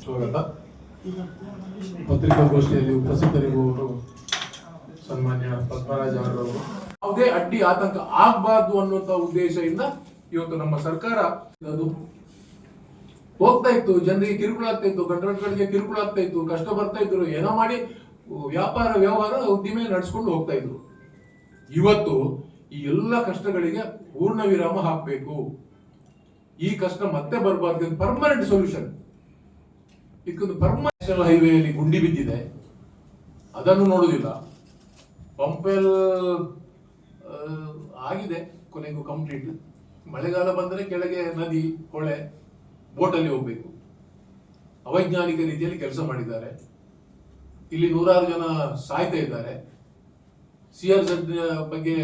ಸ್ವಾಗತ. ಪತ್ರಿಕಾಗೋಷ್ಠಿಯಲ್ಲಿ ಉಪಸ್ಥಿತರಿಗೂ ಸನ್ಮಾನ್ಯ ಪದ್ಮರಾಜ್ ಅವರವರು ಯಾವುದೇ ಅಡ್ಡಿ ಆತಂಕ ಆಗಬಾರ್ದು ಅನ್ನುವಂತ ಉದ್ದೇಶದಿಂದ ಇವತ್ತು ನಮ್ಮ ಸರ್ಕಾರ ಅದು ಹೋಗ್ತಾ ಇತ್ತು. ಜನರಿಗೆ ಕಿರುಕುಳ ಆಗ್ತಾ ಇತ್ತು, ಕಂಟ್ರಾಕ್ಟರ್ಗಳಿಗೆ ಕಿರುಕುಳ ಆಗ್ತಾ ಇತ್ತು, ಕಷ್ಟ ಬರ್ತಾ ಇದ್ರು, ಏನೋ ಮಾಡಿ ವ್ಯಾಪಾರ ವ್ಯವಹಾರ ಉದ್ದಿಮೆ ನಡೆಸ್ಕೊಂಡು ಹೋಗ್ತಾ ಇದ್ರು. ಇವತ್ತು ಈ ಎಲ್ಲ ಕಷ್ಟಗಳಿಗೆ ಪೂರ್ಣ ವಿರಾಮ ಹಾಕಬೇಕು. ಈ ಕಷ್ಟ ಮತ್ತೆ ಬರಬಾರ್ದು, ಪರ್ಮನೆಂಟ್ ಸೊಲ್ಯೂಷನ್. ಇದಕ್ಕೊಂದು ನ್ಯಾಷನಲ್ ಹೈವೇಯಲ್ಲಿ ಗುಂಡಿ ಬಿದ್ದಿದೆ, ಅದನ್ನು ನೋಡುದಿಲ್ಲ. ಪಂಪೆಲ್ ಆಗಿದೆ ಕೊನೆಗೂ ಕಂಪ್ಲೀಟ್. ಮಳೆಗಾಲ ಬಂದರೆ ಕೆಳಗೆ ನದಿ ಹೊಳೆ ಬೋಟಲ್ಲಿ ಹೋಗ್ಬೇಕು. ಅವೈಜ್ಞಾನಿಕ ರೀತಿಯಲ್ಲಿ ಕೆಲಸ ಮಾಡಿದ್ದಾರೆ. ಇಲ್ಲಿ 100 ಜನ ಸಾಯ್ತಾ ಇದ್ದಾರೆ. CRZ ಬಗ್ಗೆ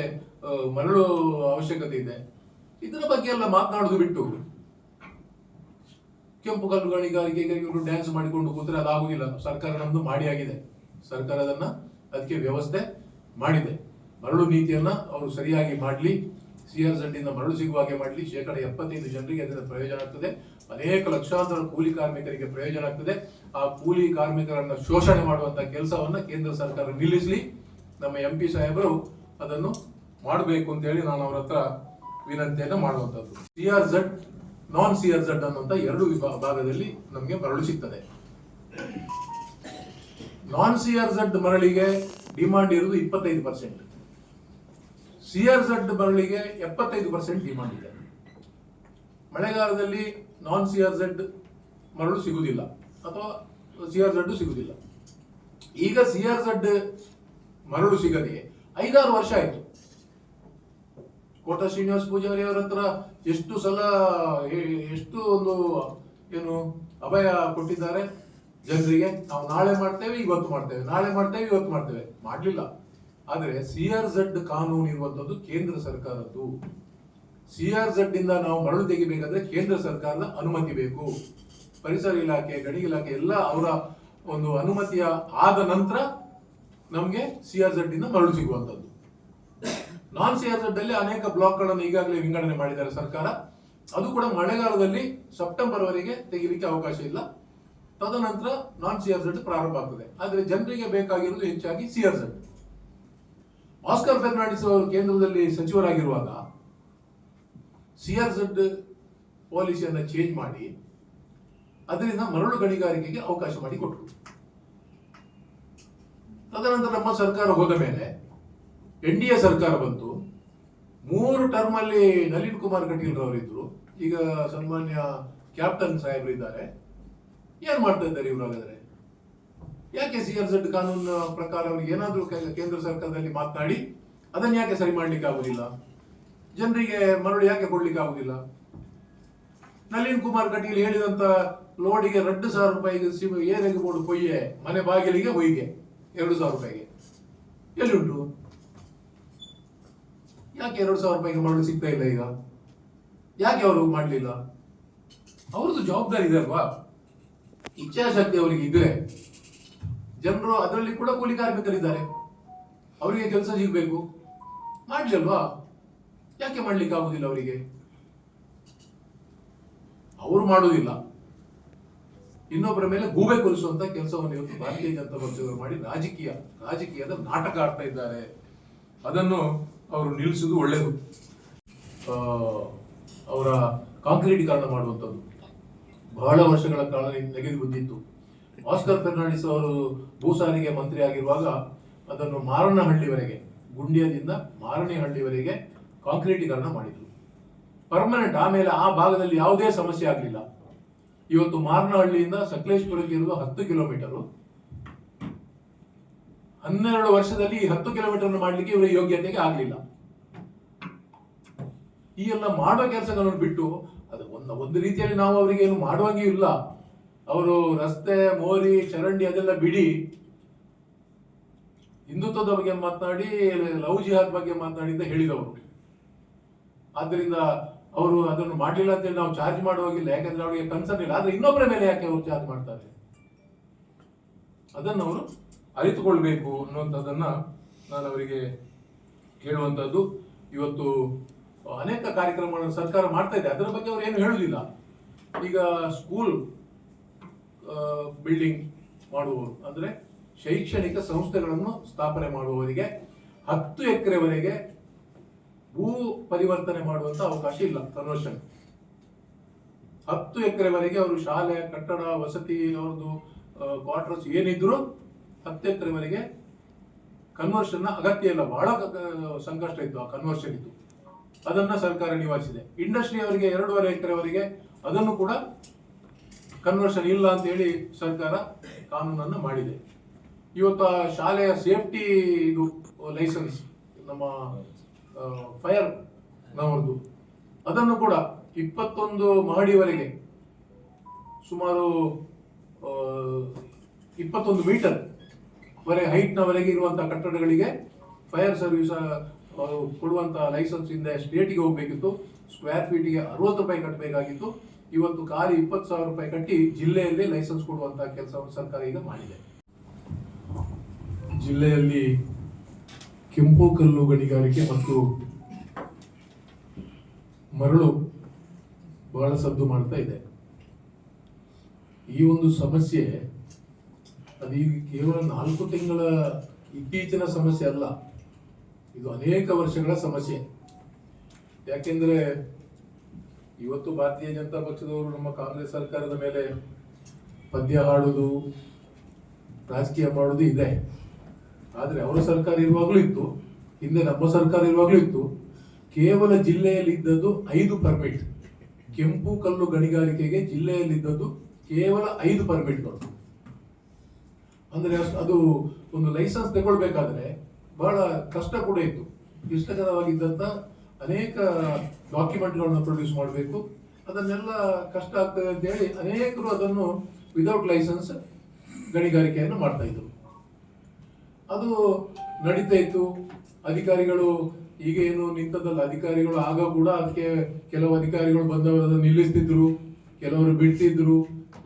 ಮರಳು ಅವಶ್ಯಕತೆ ಇದೆ. ಇದರ ಬಗ್ಗೆ ಎಲ್ಲ ಮಾತನಾಡೋದು ಬಿಟ್ಟು ಕೆಂಪು ಕಲ್ಲು ಗಣಿಗಾರಿಕೆಗೆ ಇವರು ಡ್ಯಾನ್ಸ್ ಮಾಡಿಕೊಂಡು ಕೂತ್ರೆ ಅದಾಗುದಿಲ್ಲ. ಸರ್ಕಾರ ನಮ್ದು ಮಾಡಿ ಆಗಿದೆ. ಸರ್ಕಾರ ಅದಕ್ಕೆ ವ್ಯವಸ್ಥೆ ಮಾಡಿದೆ. ಮರಳು ನೀತಿಯನ್ನ ಅವರು ಸರಿಯಾಗಿ ಮಾಡಲಿ, CRZ ಇಂದ ಮರಳು ಸಿಗುವ ಹಾಗೆ ಮಾಡಲಿ. 75% ಜನರಿಗೆ ಅದರಿಂದ ಪ್ರಯೋಜನ ಆಗ್ತದೆ. ಅನೇಕ ಲಕ್ಷಾಂತರ ಕೂಲಿ ಕಾರ್ಮಿಕರಿಗೆ ಪ್ರಯೋಜನ ಆಗ್ತದೆ. ಆ ಕೂಲಿ ಕಾರ್ಮಿಕರನ್ನ ಶೋಷಣೆ ಮಾಡುವಂತಹ ಕೆಲಸವನ್ನ ಕೇಂದ್ರ ಸರ್ಕಾರ ನಿಲ್ಲಿಸಲಿ. ನಮ್ಮ MP ಸಾಹೇಬರು ಅದನ್ನು ಮಾಡಬೇಕು ಅಂತ ಹೇಳಿ ನಾನು ಅವರ ಹತ್ರ ವಿನಂತಿಯನ್ನ ಮಾಡುವಂತದ್ದು. CRZ, ನಾನ್ CRZ ಅನ್ನುವಂತ 2 ಭಾಗದಲ್ಲಿ ನಮಗೆ ಮರಳು ಸಿಗ್ತದೆ. ನಾನ್ CRZ ಮರಳಿಗೆ ಡಿಮಾಂಡ್ ಇರುವುದು 25%. CRZ ಮರಳಿಗೆ 75% ಡಿಮಾಂಡ್ ಇದೆ. ಮಳೆಗಾಲದಲ್ಲಿ ನಾನ್ CRZ ಮರಳು ಸಿಗುವುದಿಲ್ಲ ಅಥವಾ CRZ ಸಿಗುವುದಿಲ್ಲ. ಈಗ CRZ ಮರಳು ಸಿಗದೆ 5-6 ವರ್ಷ ಆಯ್ತು. ಕೋಟ ಶ್ರೀನಿವಾಸ ಪೂಜಾರಿ ಅವರ ಹತ್ರ ಎಷ್ಟು ಸಲ ಎಷ್ಟು ಒಂದು ಏನು ಅಭಯ ಕೊಟ್ಟಿದ್ದಾರೆ ಜನರಿಗೆ. ನಾವು ನಾಳೆ ಮಾಡ್ತೇವೆ, ಇವತ್ತು ಮಾಡ್ತೇವೆ, ನಾಳೆ ಮಾಡ್ತೇವೆ, ಇವತ್ತು ಮಾಡ್ತೇವೆ, ಮಾಡ್ಲಿಲ್ಲ. ಆದ್ರೆ CRZ ಕಾನೂನು ಇರುವಂತದ್ದು ಕೇಂದ್ರ ಸರ್ಕಾರದ್ದು. CRZ ಇಂದ ನಾವು ಮರಳು ತೆಗಿಬೇಕಾದ್ರೆ ಕೇಂದ್ರ ಸರ್ಕಾರದ ಅನುಮತಿ ಬೇಕು. ಪರಿಸರ ಇಲಾಖೆ, ಗಣಿ ಇಲಾಖೆ ಎಲ್ಲ ಅವರ ಒಂದು ಅನುಮತಿಯ ಆದ ನಂತರ ನಮ್ಗೆ CRZ ಇಂದ ಮರಳು ಸಿಗುವಂತದ್ದು. ನಾನ್ CRZ ಅಲ್ಲಿ ಅನೇಕ ಬ್ಲಾಕ್ಗಳನ್ನು ಈಗಾಗಲೇ ವಿಂಗಡಣೆ ಮಾಡಿದ್ದಾರೆ ಸರ್ಕಾರ. ಅದು ಕೂಡ ಮಳೆಗಾಲದಲ್ಲಿ ಸೆಪ್ಟೆಂಬರ್ ವರೆಗೆ ತೆಗಿಲಿಕ್ಕೆ ಅವಕಾಶ ಇಲ್ಲ. ತದನಂತರ ನಾನ್ CRZ ಪ್ರಾರಂಭ ಆಗ್ತದೆ. ಆದ್ರೆ ಜನರಿಗೆ ಬೇಕಾಗಿರುವುದು ಹೆಚ್ಚಾಗಿ CRZ. ಆಸ್ಕರ್ ಫೆರ್ನಾಂಡಿಸ್ ಅವರು ಕೇಂದ್ರದಲ್ಲಿ ಸಚಿವರಾಗಿರುವಾಗ CRZ ಪಾಲಿಸಿಯನ್ನ ಚೇಂಜ್ ಮಾಡಿ ಅದರಿಂದ ಮರಳು ಗಣಿಗಾರಿಕೆಗೆ ಅವಕಾಶ ಮಾಡಿಕೊಟ್ರು. ತದನಂತರ ನಮ್ಮ ಸರ್ಕಾರ ಹೋದ ಮೇಲೆ NDA ಸರ್ಕಾರ ಬಂತು. 3 ಟರ್ಮ್ ಅಲ್ಲಿ ನಳಿನ್ ಕುಮಾರ್ ಕಟೀಲ್ ಅವರಿದ್ರು. ಈಗ ಸನ್ಮಾನ್ಯ ಕ್ಯಾಪ್ಟನ್ ಸಾಹೇಬ್ರು ಇದ್ದಾರೆ. ಏನ್ ಮಾಡ್ತಾ ಇದ್ದಾರೆ ಇವರು? ಹಾಗಾದ್ರೆ ಯಾಕೆ CRZ ಕಾನೂನು ಪ್ರಕಾರ ಅವ್ರಿಗೆ ಏನಾದ್ರೂ ಕೇಂದ್ರ ಸರ್ಕಾರದಲ್ಲಿ ಮಾತನಾಡಿ ಅದನ್ನ ಯಾಕೆ ಸರಿ ಮಾಡ್ಲಿಕ್ಕೆ ಆಗುದಿಲ್ಲ? ಜನರಿಗೆ ಮರಳು ಯಾಕೆ ಕೊಡ್ಲಿಕ್ಕೆ ಆಗುದಿಲ್ಲ? ನಳಿನ್ ಕುಮಾರ್ ಕಟೀಲ್ ಹೇಳಿದಂತ ಲೋಡಿಗೆ 2,000 ರೂಪಾಯಿಗೆ ಏನೆಗೆ ಬೋರ್ಡ್ ಕೊಯ್ಯೆ, ಮನೆ ಬಾಗಿಲಿಗೆ ಹೊಯ್ಗೆ 2,000 ರೂಪಾಯಿಗೆ ಎಲ್ಲಿಂಟು? ಯಾಕೆ 2,000 ರೂಪಾಯಿಗೆ ಮರಳು ಸಿಗ್ತಾ ಇಲ್ಲ ಈಗ? ಯಾಕೆ ಅವರು ಮಾಡ್ಲಿಲ್ಲ? ಅವ್ರದ್ದು ಜವಾಬ್ದಾರಿ ಇದೆ ಅಲ್ವಾ? ಇಚ್ಛಾಶಕ್ತಿ ಅವರಿಗೆ ಇದ್ರೆ, ಜನರು ಅದರಲ್ಲಿ ಕೂಡ ಕೂಲಿ ಕಾರ್ಮಿಕರಿದ್ದಾರೆ, ಅವರಿಗೆ ಕೆಲಸ ಸಿಗಬೇಕು, ಮಾಡ್ಲಲ್ವಾ? ಯಾಕೆ ಮಾಡ್ಲಿಕ್ಕೆ ಆಗುದಿಲ್ಲ ಅವರಿಗೆ? ಅವರು ಮಾಡುವುದಿಲ್ಲ. ಇನ್ನೊಬ್ಬರ ಮೇಲೆ ಗೂಬೆ ಕೊಲಿಸುವಂತ ಕೆಲಸವನ್ನು ಇವತ್ತು ಭಾರತೀಯ ಜನತಾ ಪಕ್ಷದವರು ಮಾಡಿ ರಾಜಕೀಯದ ನಾಟಕ ಆಡ್ತಾ ಇದ್ದಾರೆ. ಅದನ್ನು ಅವರು ನಿಲ್ಲಿಸುವುದು ಒಳ್ಳೆಯದು. ಅವರ ಕಾಂಕ್ರೀಟೀಕರಣ ಮಾಡುವಂಥದ್ದು ಬಹಳ ವರ್ಷಗಳ ಕಾಲ ನೆಗೆದು ಬಂದಿತ್ತು. ಆಸ್ಕರ್ ಫೆರ್ನಾಂಡಿಸ್ ಅವರು ಭೂ ಸಾರಿಗೆ ಮಂತ್ರಿ ಆಗಿರುವಾಗ ಅದನ್ನು ಮಾರನಹಳ್ಳಿವರೆಗೆ, ಗುಂಡ್ಯದಿಂದ ಮಾರನಹಳ್ಳಿವರೆಗೆ ಕಾಂಕ್ರೀಟೀಕರಣ ಮಾಡಿದ್ರು, ಪರ್ಮನೆಂಟ್. ಆಮೇಲೆ ಆ ಭಾಗದಲ್ಲಿ ಯಾವುದೇ ಸಮಸ್ಯೆ ಆಗಲಿಲ್ಲ. ಇವತ್ತು ಮಾರನಹಳ್ಳಿಯಿಂದ ಸಕಲೇಶ್ಪುರಕ್ಕೆ ಇರುವ 10 ಕಿಲೋಮೀಟರ್ 12 ವರ್ಷದಲ್ಲಿ 10 ಕಿಲೋಮೀಟರ್ ಮಾಡಲಿಕ್ಕೆ ಇವರ ಯೋಗ್ಯತೆಗೆ ಆಗಲಿಲ್ಲ. ಈ ಎಲ್ಲ ಮಾಡೋ ಕೆಲಸಗಳನ್ನು ಬಿಟ್ಟು ಅದು ಒಂದು ರೀತಿಯಲ್ಲಿ ನಾವು ಅವರಿಗೆ ಏನು ಮಾಡುವಾಗೆ ಇಲ್ಲ. ಅವರು ರಸ್ತೆ, ಮೋರಿ, ಚರಂಡಿ ಅದೆಲ್ಲ ಬಿಡಿ, ಹಿಂದುತ್ವದ ಬಗ್ಗೆ ಮಾತನಾಡಿ, ಲವ್ ಜಿಹಾದ್ ಬಗ್ಗೆ ಮಾತನಾಡಿ ಅಂತ ಹೇಳಿದವರು. ಆದ್ದರಿಂದ ಅವರು ಅದನ್ನು ಮಾಡಲಿಲ್ಲ ಅಂತೇಳಿ ನಾವು ಚಾರ್ಜ್ ಮಾಡುವಾಗಿಲ್ಲ, ಯಾಕಂದ್ರೆ ಅವರಿಗೆ ಕನ್ಸರ್ನ್ ಇಲ್ಲ. ಆದ್ರೆ ಇನ್ನೊಬ್ಬರ ಮೇಲೆ ಯಾಕೆ ಅವರು ಚಾರ್ಜ್ ಮಾಡ್ತಾರೆ? ಅದನ್ನು ಅವರು ಅರಿತುಕೊಳ್ಬೇಕು ಅನ್ನುವಂಥದ್ದನ್ನ ನಾನು ಅವರಿಗೆ ಹೇಳುವಂಥದ್ದು. ಇವತ್ತು ಅನೇಕ ಕಾರ್ಯಕ್ರಮಗಳನ್ನು ಸರ್ಕಾರ ಮಾಡ್ತಾ ಇದೆ, ಅದರ ಬಗ್ಗೆ ಅವರು ಏನು ಹೇಳುವುದಿಲ್ಲ. ಈಗ ಸ್ಕೂಲ್ ಬಿಲ್ಡಿಂಗ್ ಮಾಡುವವರು ಅಂದ್ರೆ ಶೈಕ್ಷಣಿಕ ಸಂಸ್ಥೆಗಳನ್ನು ಸ್ಥಾಪನೆ ಮಾಡುವವರಿಗೆ 10 ಎಕರೆವರೆಗೆ ಭೂ ಪರಿವರ್ತನೆ ಮಾಡುವಂತ ಅವಕಾಶ ಇಲ್ಲ. ಕನ್ವರ್ಷನ್ 10 ಎಕರೆವರೆಗೆ ಅವರು ಶಾಲೆ, ಕಟ್ಟಡ, ವಸತಿ, ಅವ್ರದ್ದು ಕ್ವಾರ್ಟರ್ಸ್ ಏನಿದ್ರು 10 ಎಕರೆವರೆಗೆ ಕನ್ವರ್ಷನ್ ಅಗತ್ಯ ಇಲ್ಲ. ಬಹಳ ಸಂಕಷ್ಟ ಇತ್ತು ಆ ಕನ್ವರ್ಷನ್ ಇತ್ತು. ಅದನ್ನ ಸರ್ಕಾರ ನಿವಾರಿಸಿದೆ. ಇಂಡಸ್ಟ್ರಿ ಅವರಿಗೆ 2.5 ಎಕರೆವರೆಗೆ ಅದನ್ನು ಕೂಡ ಕನ್ವರ್ಷನ್ ಇಲ್ಲ ಅಂತ ಹೇಳಿ ಸರ್ಕಾರ ಕಾನೂನನ್ನು ಮಾಡಿದೆ. ಇವತ್ತು ಆ ಶಾಲೆಯ ಸೇಫ್ಟಿ ಇದು ಲೈಸೆನ್ಸ್ ನಮ್ಮ ಫೈರ್ ನವರದು ಅದನ್ನು ಕೂಡ 21 ಮಹಡಿವರೆಗೆ ಸುಮಾರು 21 ಮೀಟರ್ ಹೈಟ್ನವರೆಗೆ ಇರುವಂತಹ ಕಟ್ಟಡಗಳಿಗೆ ಫೈರ್ ಸರ್ವಿಸ್ ಕೊಡುವಂತಹ ಲೈಸೆನ್ಸ್ ಇಂದ ಸ್ಟೇಟಿಗೆ ಹೋಗ್ಬೇಕಿತ್ತು. ಸ್ಕ್ವೇರ್ ಫೀಟ್ಗೆ 60 ರೂಪಾಯಿ ಕಟ್ಟಬೇಕಾಗಿತ್ತು. ಇವತ್ತು ಖಾಲಿ 20,000 ರೂಪಾಯಿ ಕಟ್ಟಿ ಜಿಲ್ಲೆಯಲ್ಲಿ ಲೈಸೆನ್ಸ್ ಕೊಡುವಂತಹ ಕೆಲಸವನ್ನು ಸರ್ಕಾರ ಈಗ ಮಾಡಿದೆ. ಜಿಲ್ಲೆಯಲ್ಲಿ ಕೆಂಪು ಕಲ್ಲು ಗಣಿಗಾರಿಕೆ ಮತ್ತು ಮರಳು ಬಹಳ ಸದ್ದು ಮಾಡ್ತಾ ಇದೆ. ಈ ಒಂದು ಸಮಸ್ಯೆ ಅದೀಗ ಕೇವಲ 4 ತಿಂಗಳ ಇತ್ತೀಚಿನ ಸಮಸ್ಯೆ ಅಲ್ಲ, ಇದು ಅನೇಕ ವರ್ಷಗಳ ಸಮಸ್ಯೆ. ಯಾಕೆಂದ್ರೆ ಇವತ್ತು ಭಾರತೀಯ ಜನತಾ ಪಕ್ಷದವರು ನಮ್ಮ ಕಾಂಗ್ರೆಸ್ ಸರ್ಕಾರದ ಮೇಲೆ ಪದ್ಯ ಹಾಡುವುದು, ರಾಜಕೀಯ ಮಾಡುವುದು ಇದೆ. ಆದ್ರೆ ಅವರ ಸರ್ಕಾರ ಇರುವಾಗಲೂ ಇತ್ತು, ಹಿಂದೆ ನಮ್ಮ ಸರ್ಕಾರ ಇರುವಾಗಲೂ ಇತ್ತು. ಕೇವಲ ಜಿಲ್ಲೆಯಲ್ಲಿ ಇದ್ದದ್ದು 5 ಪರ್ಮಿಟ್. ಕೆಂಪು ಕಲ್ಲು ಗಣಿಗಾರಿಕೆಗೆ ಜಿಲ್ಲೆಯಲ್ಲಿದ್ದದ್ದು ಕೇವಲ 5 ಪರ್ಮಿಟ್ಗಳು. ಅಂದ್ರೆ ಅದು ಒಂದು ಲೈಸೆನ್ಸ್ ತಗೊಳ್ಬೇಕಾದ್ರೆ ಬಹಳ ಕಷ್ಟ ಕೂಡ ಇತ್ತು. ಕ್ಲಿಷ್ಟಕರವಾಗಿದ್ದಂತ ಅನೇಕ ಡಾಕ್ಯುಮೆಂಟ್ಗಳನ್ನ ಪ್ರೊಡ್ಯೂಸ್ ಮಾಡಬೇಕು. ಅದನ್ನೆಲ್ಲ ಕಷ್ಟ ಆಗ್ತದೆ ಅಂತ ಹೇಳಿ ಅನೇಕರು ಅದನ್ನು ವಿದೌಟ್ ಲೈಸೆನ್ಸ್ ಗಣಿಗಾರಿಕೆಯನ್ನು ಮಾಡ್ತಾ ಇದ್ರು. ಅದು ನಡೀತಾ ಇತ್ತು. ಅಧಿಕಾರಿಗಳು ಈಗ ಏನು ನಿಂತದಲ್ಲ, ಅಧಿಕಾರಿಗಳು ಆಗ ಕೂಡ ಅದಕ್ಕೆ ಕೆಲವು ಅಧಿಕಾರಿಗಳು ಬಂದವರು ಅದನ್ನು ನಿಲ್ಲಿಸ್ತಿದ್ರು, ಕೆಲವರು ಬಿಡ್ತಿದ್ರು.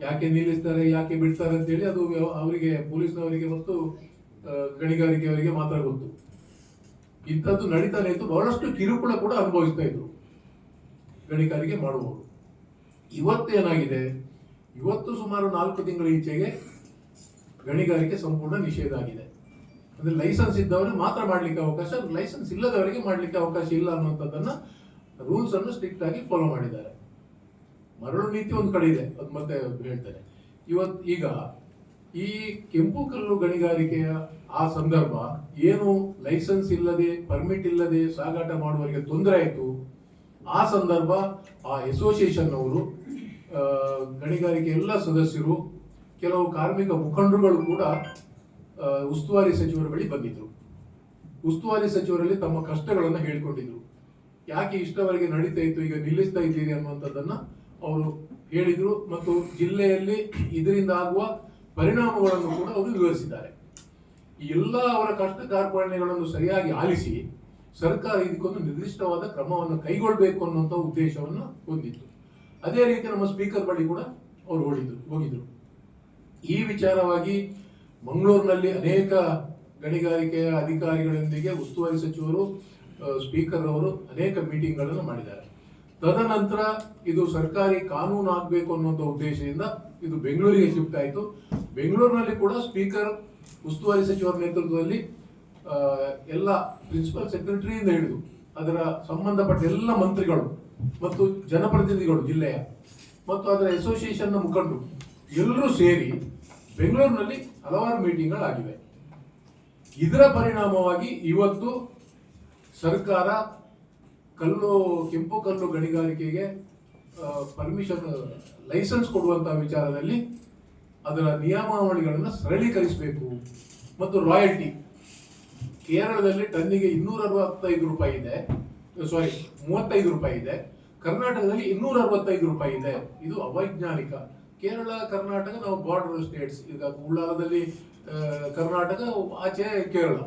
ಯಾಕೆ ನಿಲ್ಲಿಸ್ತಾರೆ, ಯಾಕೆ ಬಿಡ್ತಾರೆ ಅಂತ ಹೇಳಿ ಅದು ಅವರಿಗೆ, ಪೊಲೀಸ್ನವರಿಗೆ ಮತ್ತು ಗಣಿಗಾರಿಕೆಯವರಿಗೆ ಮಾತ್ರ ಗೊತ್ತು. ಇಂಥದ್ದು ನಡೀತಾನೆ ಇತ್ತು. ಬಹಳಷ್ಟು ಕಿರುಕುಳ ಕೂಡ ಅನುಭವಿಸ್ತಾ ಇದ್ರು ಗಣಿಗಾರಿಕೆ ಮಾಡುವವರು. ಇವತ್ತೇನಾಗಿದೆ, ಇವತ್ತು ಸುಮಾರು 4 ತಿಂಗಳ ಈಚೆಗೆ ಗಣಿಗಾರಿಕೆ ಸಂಪೂರ್ಣ ನಿಷೇಧ ಆಗಿದೆ. ಅಂದ್ರೆ ಲೈಸೆನ್ಸ್ ಇದ್ದವರು ಮಾತ್ರ ಮಾಡ್ಲಿಕ್ಕೆ ಅವಕಾಶ, ಲೈಸೆನ್ಸ್ ಇಲ್ಲದವರಿಗೆ ಮಾಡ್ಲಿಕ್ಕೆ ಅವಕಾಶ ಇಲ್ಲ ಅನ್ನುವಂಥದ್ದನ್ನ ರೂಲ್ಸ್ ಅನ್ನು ಸ್ಟ್ರಿಕ್ಟ್ ಆಗಿ ಫಾಲೋ ಮಾಡಿದ್ದಾರೆ. ಮರಳು ನೀತಿ ಒಂದು ಕಡೆ ಇದೆ, ಅದು ಮತ್ತೆ ಹೇಳ್ತಾರೆ. ಈಗ ಈ ಕೆಂಪು ಕಲ್ಲು ಗಣಿಗಾರಿಕೆಯ ಆ ಸಂದರ್ಭ ಏನು ಲೈಸೆನ್ಸ್ ಇಲ್ಲದೆ, ಪರ್ಮಿಟ್ ಇಲ್ಲದೆ ಸಾಗಾಟ ಮಾಡುವವರಿಗೆ ತೊಂದರೆ ಆಯಿತು. ಆ ಸಂದರ್ಭ ಆ ಅಸೋಸಿಯೇಷನ್ ಅವರು, ಗಣಿಗಾರಿಕೆ ಎಲ್ಲ ಸದಸ್ಯರು, ಕೆಲವು ಕಾರ್ಮಿಕ ಮುಖಂಡರುಗಳು ಕೂಡ ಉಸ್ತುವಾರಿ ಸಚಿವರ ಬಳಿ ಬಂದಿದ್ರು. ಉಸ್ತುವಾರಿ ಸಚಿವರಲ್ಲಿ ತಮ್ಮ ಕಷ್ಟಗಳನ್ನು ಹೇಳಿಕೊಂಡಿದ್ರು. ಯಾಕೆ ಇಷ್ಟವರೆಗೆ ನಡೀತಾ ಇತ್ತು, ಈಗ ನಿಲ್ಲಿಸ್ತಾ ಇದ್ದೀರಿ ಅನ್ನುವಂಥದ್ದನ್ನ ಅವರು ಹೇಳಿದ್ರು. ಮತ್ತು ಜಿಲ್ಲೆಯಲ್ಲಿ ಇದರಿಂದ ಆಗುವ ಪರಿಣಾಮಗಳನ್ನು ಕೂಡ ಅವರು ವಿವರಿಸಿದ್ದಾರೆ. ಎಲ್ಲ ಅವರ ಕಷ್ಟ ಕಾರ್ಪಣ್ಯಗಳನ್ನು ಸರಿಯಾಗಿ ಆಲಿಸಿ ಸರ್ಕಾರ ಇದಕ್ಕೊಂದು ನಿರ್ದಿಷ್ಟವಾದ ಕ್ರಮವನ್ನು ಕೈಗೊಳ್ಳಬೇಕು ಅನ್ನುವಂಥ ಉದ್ದೇಶವನ್ನು ಹೊಂದಿತ್ತು. ಅದೇ ರೀತಿ ನಮ್ಮ ಸ್ಪೀಕರ್ ಬಳಿ ಕೂಡ ಅವರು ಹೋಗಿದ್ರು. ಈ ವಿಚಾರವಾಗಿ ಮಂಗಳೂರಿನಲ್ಲಿ ಅನೇಕ ಗಣಿಗಾರಿಕೆಯ ಅಧಿಕಾರಿಗಳೊಂದಿಗೆ ಉಸ್ತುವಾರಿ ಸಚಿವರು, ಸ್ಪೀಕರ್ ಅವರು ಅನೇಕ ಮೀಟಿಂಗ್ಗಳನ್ನು ಮಾಡಿದ್ದಾರೆ. ತದನಂತರ ಇದು ಸರ್ಕಾರಿ ಕಾನೂನು ಆಗಬೇಕು ಅನ್ನುವಂಥ ಉದ್ದೇಶದಿಂದ ಇದು ಬೆಂಗಳೂರಿಗೆ ಶಿಫ್ಟ್ ಆಯಿತು. ಬೆಂಗಳೂರಿನಲ್ಲಿ ಕೂಡ ಸ್ಪೀಕರ್, ಉಸ್ತುವಾರಿ ಸಚಿವರ ನೇತೃತ್ವದಲ್ಲಿ ಎಲ್ಲ ಪ್ರಿನ್ಸಿಪಲ್ ಸೆಕ್ರೆಟರಿಯಿಂದ ಹಿಡಿದು ಅದರ ಸಂಬಂಧಪಟ್ಟ ಎಲ್ಲ ಮಂತ್ರಿಗಳು ಮತ್ತು ಜನಪ್ರತಿನಿಧಿಗಳು ಜಿಲ್ಲೆಯ ಮತ್ತು ಅದರ ಅಸೋಸಿಯೇಷನ್ನ ಮುಖಂಡರು ಎಲ್ಲರೂ ಸೇರಿ ಬೆಂಗಳೂರಿನಲ್ಲಿ ಹಲವಾರು ಮೀಟಿಂಗ್ಗಳಾಗಿವೆ. ಇದರ ಪರಿಣಾಮವಾಗಿ ಇವತ್ತು ಸರ್ಕಾರ ಕೆಂಪು ಕಲ್ಲು ಗಣಿಗಾರಿಕೆಗೆ ಪರ್ಮಿಷನ್, ಲೈಸೆನ್ಸ್ ಕೊಡುವಂತಹ ವಿಚಾರದಲ್ಲಿ ಅದರ ನಿಯಮಾವಳಿಗಳನ್ನು ಸರಳೀಕರಿಸಬೇಕು. ಮತ್ತು ರಾಯಲ್ಟಿ ಕೇರಳದಲ್ಲಿ ಟನ್ನಿಗೆ 265 ರೂಪಾಯಿ ಇದೆ, 35 ರೂಪಾಯಿ ಇದೆ. ಕರ್ನಾಟಕದಲ್ಲಿ 265 ರೂಪಾಯಿ ಇದೆ. ಇದು ಅವೈಜ್ಞಾನಿಕ. ಕೇರಳ, ಕರ್ನಾಟಕ ನಾವು ಬಾರ್ಡರ್ ಸ್ಟೇಟ್ಸ್. ಈಗ ಉಳ್ಳಾಲದಲ್ಲಿ ಕರ್ನಾಟಕ, ಆಚೆ ಕೇರಳ.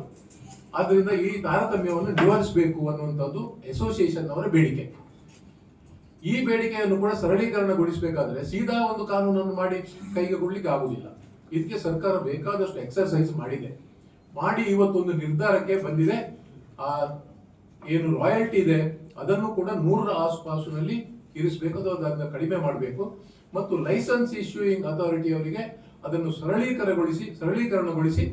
ಆದ್ರಿಂದ ಈ ತಾರತಮ್ಯವನ್ನು ನಿವಾರಿಸಬೇಕು ಅನ್ನುವಂಥದ್ದು ಅಸೋಸಿಯೇಷನ್ ಅವರ ಬೇಡಿಕೆ. ಈ ಬೇಡಿಕೆಯನ್ನು ಕೂಡ ಸರಳೀಕರಣಗೊಳಿಸಬೇಕಾದ್ರೆ ಸೀದಾ ಒಂದು ಕಾನೂನನ್ನು ಮಾಡಿ ಕೈಗೆ ಕೊಡ್ಲಿಕ್ಕೆ ಆಗುದಿಲ್ಲ. ಇದಕ್ಕೆ ಸರ್ಕಾರ ಬೇಕಾದಷ್ಟು ಎಕ್ಸರ್ಸೈಸ್ ಮಾಡಿ ಇವತ್ತೊಂದು ನಿರ್ಧಾರಕ್ಕೆ ಬಂದಿದೆ. ಆ ಏನು ರಾಯಲ್ಟಿ ಇದೆ ಅದನ್ನು ಕೂಡ 100ರ ಆಸುಪಾಸಿನಲ್ಲಿ ಇರಿಸಬೇಕು, ಅದನ್ನು ಕಡಿಮೆ ಮಾಡಬೇಕು. ಮತ್ತು ಲೈಸೆನ್ಸ್ ಇಶ್ಯೂಯಿಂಗ್ ಅಥಾರಿಟಿ ಅವರಿಗೆ ಅದನ್ನು ಸರಳೀಕರಣಗೊಳಿಸಿ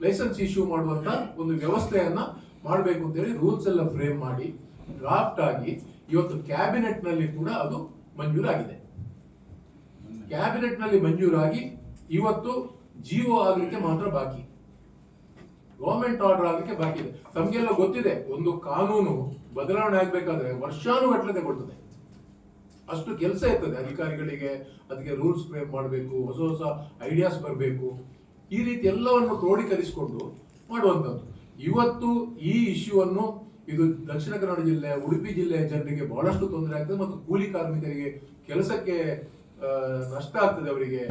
ಲೈಸೆನ್ಸ್ ಇಶ್ಯೂ ಮಾಡುವಂತ ಒಂದು ವ್ಯವಸ್ಥೆಯನ್ನ ಮಾಡಬೇಕು ಅಂತ ಹೇಳಿ ರೂಲ್ಸ್ ಎಲ್ಲ ಫ್ರೇಮ್ ಮಾಡಿ ಡ್ರಾಫ್ಟ್ ಆಗಿ ಇವತ್ತು ಕ್ಯಾಬಿನೆಟ್ ನಲ್ಲಿ ಕೂಡ ಅದು ಮಂಜೂರಾಗಿದೆ. ಕ್ಯಾಬಿನೆಟ್ ನಲ್ಲಿ ಮಂಜೂರಾಗಿ ಇವತ್ತು ಜಿಒ ಆಗ್ಲಿಕ್ಕೆ ಮಾತ್ರ ಬಾಕಿ, ಗವರ್ಮೆಂಟ್ ಆರ್ಡರ್ ಆಗ್ಲಿಕ್ಕೆ ಬಾಕಿ ಇದೆ. ತಮ್ಗೆಲ್ಲ ಗೊತ್ತಿದೆ, ಒಂದು ಕಾನೂನು ಬದಲಾವಣೆ ಆಗ್ಬೇಕಾದ್ರೆ ವರ್ಷಾನುಗಟ್ಟಲೆ ತಗೊಳ್ತದೆ. ಅಷ್ಟು ಕೆಲಸ ಇರ್ತದೆ ಅಧಿಕಾರಿಗಳಿಗೆ, ಅದಕ್ಕೆ ರೂಲ್ಸ್ ಫ್ರೇಮ್ ಮಾಡಬೇಕು, ಹೊಸ ಹೊಸ ಐಡಿಯಾಸ್ ಬರಬೇಕು, ಈ ರೀತಿ ಎಲ್ಲವನ್ನು ಕ್ರೋಢೀಕರಿಸಿಕೊಂಡು ಮಾಡುವಂಥದ್ದು. ಇವತ್ತು ಈ ಇಶ್ಯೂವನ್ನು ಇದು ದಕ್ಷಿಣ ಕನ್ನಡ ಜಿಲ್ಲೆ, ಉಡುಪಿ ಜಿಲ್ಲೆಯ ಜನರಿಗೆ ಬಹಳಷ್ಟು ತೊಂದರೆ ಆಗ್ತದೆ ಮತ್ತು ಕೂಲಿ ಕಾರ್ಮಿಕರಿಗೆ ಕೆಲಸಕ್ಕೆ ನಷ್ಟ ಆಗ್ತದೆ ಅವರಿಗೆ.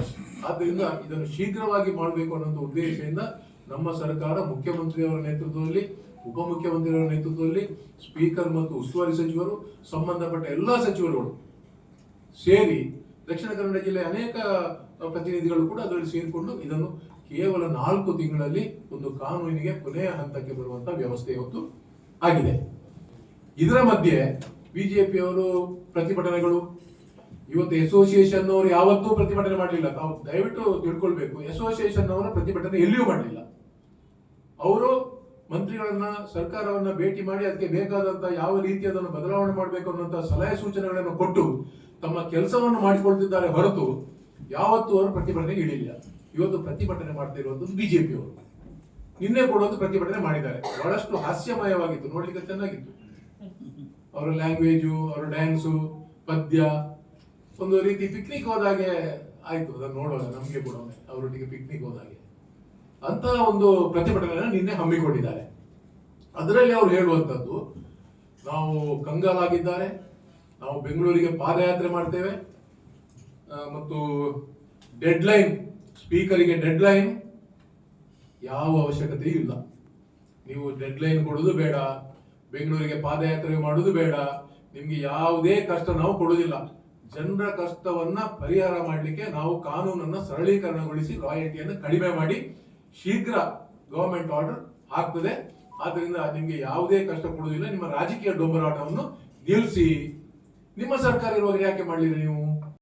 ಆದ್ದರಿಂದ ಇದನ್ನು ಶೀಘ್ರವಾಗಿ ಮಾಡಬೇಕು ಅನ್ನೋ ಉದ್ದೇಶದಿಂದ ನಮ್ಮ ಸರ್ಕಾರ ಮುಖ್ಯಮಂತ್ರಿಯವರ ನೇತೃತ್ವದಲ್ಲಿ, ಉಪಮುಖ್ಯಮಂತ್ರಿಯವರ ನೇತೃತ್ವದಲ್ಲಿ, ಸ್ಪೀಕರ್ ಮತ್ತು ಉಸ್ತುವಾರಿ ಸಚಿವರು, ಸಂಬಂಧಪಟ್ಟ ಎಲ್ಲಾ ಸಚಿವರುಗಳು ಸೇರಿ ದಕ್ಷಿಣ ಕನ್ನಡ ಜಿಲ್ಲೆಯ ಅನೇಕ ಪ್ರತಿನಿಧಿಗಳು ಕೂಡ ಅದರಲ್ಲಿ ಸೇರಿಕೊಂಡು ಇದನ್ನು ಕೇವಲ 4 ತಿಂಗಳಲ್ಲಿ ಒಂದು ಕಾನೂನಿಗೆ ಕೊನೆಯ ಹಂತಕ್ಕೆ ಬರುವಂತಹ ವ್ಯವಸ್ಥೆ ಇವತ್ತು ಆಗಿದೆ. ಇದರ ಮಧ್ಯೆ ಬಿಜೆಪಿಯವರು ಪ್ರತಿಭಟನೆಗಳು, ಇವತ್ತು ಅಸೋಸಿಯೇಷನ್ ಅವರು ಯಾವತ್ತೂ ಪ್ರತಿಭಟನೆ ಮಾಡಲಿಲ್ಲ. ತಾವು ದಯವಿಟ್ಟು ತಿಳ್ಕೊಳ್ಬೇಕು, ಅಸೋಸಿಯೇಷನ್ ಅವರ ಪ್ರತಿಭಟನೆ ಎಲ್ಲಿಯೂ ಮಾಡಲಿಲ್ಲ. ಅವರು ಮಂತ್ರಿಗಳನ್ನ, ಸರ್ಕಾರವನ್ನ ಭೇಟಿ ಮಾಡಿ ಅದಕ್ಕೆ ಬೇಕಾದಂತ ಯಾವ ರೀತಿ ಅದನ್ನು ಬದಲಾವಣೆ ಮಾಡಬೇಕು ಅನ್ನುವಂತಹ ಸಲಹೆ ಸೂಚನೆಗಳನ್ನು ಕೊಟ್ಟು ತಮ್ಮ ಕೆಲಸವನ್ನು ಮಾಡಿಕೊಳ್ತಿದ್ದಾರೆ ಹೊರತು ಯಾವತ್ತೂ ಅವರು ಪ್ರತಿಭಟನೆಗೆ ಇಳಿಲಿಲ್ಲ. ಇವತ್ತು ಪ್ರತಿಭಟನೆ ಮಾಡ್ತಾ ಇರುವಂತದ್ದು ಬಿಜೆಪಿಯವರು. ನಿನ್ನೆ ಕೂಡ ಒಂದು ಪ್ರತಿಭಟನೆ ಮಾಡಿದ್ದಾರೆ, ಬಹಳಷ್ಟು ಹಾಸ್ಯಮಯವಾಗಿತ್ತು, ನೋಡ್ಲಿಕ್ಕೆ ಚೆನ್ನಾಗಿತ್ತು. ಅವರ ಲ್ಯಾಂಗ್ವೇಜು, ಅವರ ಡ್ಯಾನ್ಸು, ಪದ್ಯ, ಒಂದು ರೀತಿ ಪಿಕ್ನಿಕ್ ಹೋದಾಗೆ ಆಯ್ತು. ಅದನ್ನು ನೋಡೋಣ, ನಮ್ಗೆ ಕೂಡ ಅವರೊಟ್ಟಿಗೆ ಪಿಕ್ನಿಕ್ ಹೋದಾಗೆ ಅಂತ ಒಂದು ಪ್ರತಿಭಟನೆಯನ್ನು ನಿನ್ನೆ ಹಮ್ಮಿಕೊಂಡಿದ್ದಾರೆ. ಅದರಲ್ಲಿ ಅವರು ಹೇಳುವಂತದ್ದು, ನಾವು ಕಂಗಾಲಾಗಿದ್ದಾರೆ, ನಾವು ಬೆಂಗಳೂರಿಗೆ ಪಾದಯಾತ್ರೆ ಮಾಡ್ತೇವೆ ಮತ್ತು ಡೆಡ್ಲೈನ್, ಸ್ಪೀಕರಿಗೆ ಡೆಡ್ಲೈನ್ ಯಾವ ಅವಶ್ಯಕತೆಯೂ ಇಲ್ಲ. ನೀವು ಡೆಡ್ಲೈನ್ ಕೊಡೋದು ಬೇಡ, ಬೆಂಗಳೂರಿಗೆ ಪಾದಯಾತ್ರೆ ಮಾಡೋದು ಬೇಡ, ನಿಮ್ಗೆ ಯಾವುದೇ ಕಷ್ಟ ನಾವು ಕೊಡುವುದಿಲ್ಲ. ಜನರ ಕಷ್ಟವನ್ನ ಪರಿಹಾರ ಮಾಡಲಿಕ್ಕೆ ನಾವು ಕಾನೂನನ್ನ ಸರಳೀಕರಣಗೊಳಿಸಿ ರಾಯಲ್ಟಿಯನ್ನು ಕಡಿಮೆ ಮಾಡಿ ಶೀಘ್ರ ಗವರ್ಮೆಂಟ್ ಆರ್ಡರ್ ಆಗ್ತದೆ. ಆದ್ರಿಂದ ನಿಮ್ಗೆ ಯಾವುದೇ ಕಷ್ಟ ಕೊಡುವುದಿಲ್ಲ. ನಿಮ್ಮ ರಾಜಕೀಯ ಡೊಂಬರಾಟವನ್ನು ನಿಲ್ಲಿಸಿ. ನಿಮ್ಮ ಸರ್ಕಾರ ಇರುವಾಗ ಯಾಕೆ ಮಾಡಲಿಲ್ಲ ನೀವು?